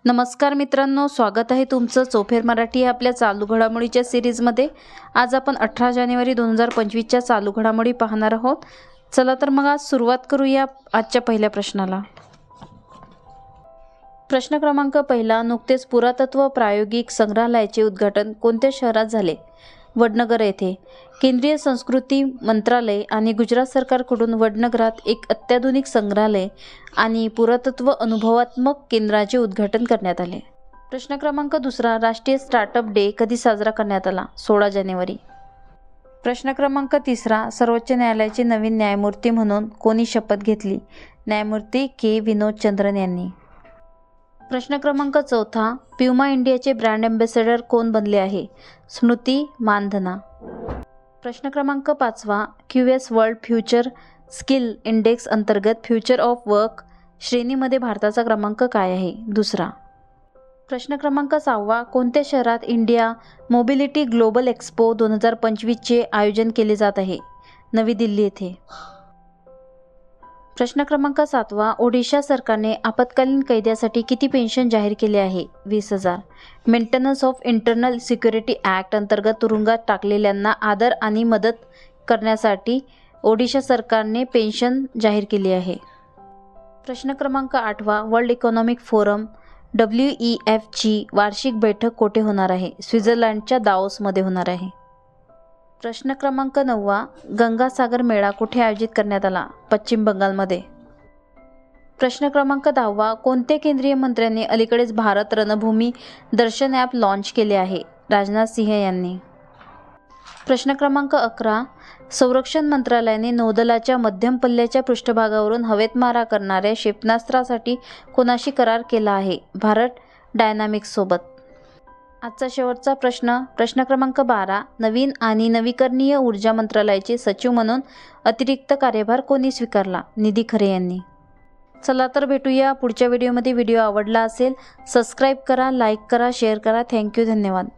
नमस्कार मित्रांनो, स्वागत आहे तुमचं चौफेर मराठी या आपल्या चालू घडामोडीच्या सिरीजमध्ये। आज आपण 18 जानेवारी 2025च्या चालू घडामोडी पाहणार आहोत। चला तर मग आज सुरुवात करूया आजच्या पहिल्या प्रश्नाला। प्रश्न क्रमांक पहिला, नुकतेच पुरातत्व प्रायोगिक संग्रहालयाचे उद्घाटन कोणत्या शहरात झाले? वडनगर येथे। केंद्रीय संस्कृती मंत्रालय आणि गुजरात सरकारकडून वडनगरात एक अत्याधुनिक संग्रहालय आणि पुरातत्व अनुभवात्मक केंद्राचे उद्घाटन करण्यात आले। प्रश्न क्रमांक दुसरा, राष्ट्रीय स्टार्टअप डे कधी साजरा करण्यात आला? 16 जानेवारी। प्रश्न क्रमांक तिसरा, सर्वोच्च न्यायालयाचे नवीन न्यायमूर्ती म्हणून कोणी शपथ घेतली? न्यायमूर्ती के. विनोद चंद्रन यांनी। प्रश्न क्रमांक चौथा, प्युमा इंडियाचे ब्रँड अँबॅसेडर कोण बनले आहे? स्मृती मानधना। प्रश्न क्रमांक पाचवा, QS world future skill index अंतर्गत फ्युचर ऑफ वर्क श्रेणीमध्ये भारताचा क्रमांक काय आहे? दुसरा। प्रश्न क्रमांक सहावा, कोणत्या शहरात इंडिया मोबिलिटी ग्लोबल एक्स्पो 2025चे आयोजन केले जात आहे? नवी दिल्ली येथे। प्रश्न क्रमांक सातवा, ओडिशा सरकारने आपत्कालीन कैद्यासाठी किती पेन्शन जाहीर केले आहे? 20,000। Maintenance of internal security act अंतर्गत तुरुंगात टाकलेल्यांना आदर आणि मदत करण्यासाठी ओडिशा सरकारने पेन्शन जाहीर केली आहे। प्रश्न क्रमांक आठवा, वर्ल्ड इकॉनॉमिक फोरम WEF ची वार्षिक बैठक कोठे होणार आहे? स्वित्झर्लंडच्या दाओसमध्ये होणार आहे। प्रश्न क्रमांक नववा, गंगासागर मेळा कुठे आयोजित करण्यात आला? पश्चिम बंगालमध्ये। प्रश्न क्रमांक 10वा, कोणत्या केंद्रीय मंत्र्यांनी अलीकडेच भारत रणभूमी दर्शन ॲप लॉन्च केले आहे? राजनाथ सिंह यांनी। प्रश्न क्रमांक 11, संरक्षण मंत्रालयाने नौदलाच्या मध्यम पल्ल्याच्या पृष्ठभागावरून हवेत मारा करणाऱ्या क्षेपणास्त्रासाठी कोणाशी करार केला आहे? भारत डायनामिक्स सोबत। आजचा शेवटचा प्रश्न क्रमांक 12, नवीन आणि नवीकरणीय ऊर्जा मंत्रालयाचे सचिव म्हणून अतिरिक्त कार्यभार कोणी स्वीकारला? निधी खरे यांनी। चला तर भेटूया पुढच्या व्हिडिओमध्ये। व्हिडिओ आवडला असेल सबस्क्राईब करा, लाईक करा, शेअर करा। थँक्यू, धन्यवाद।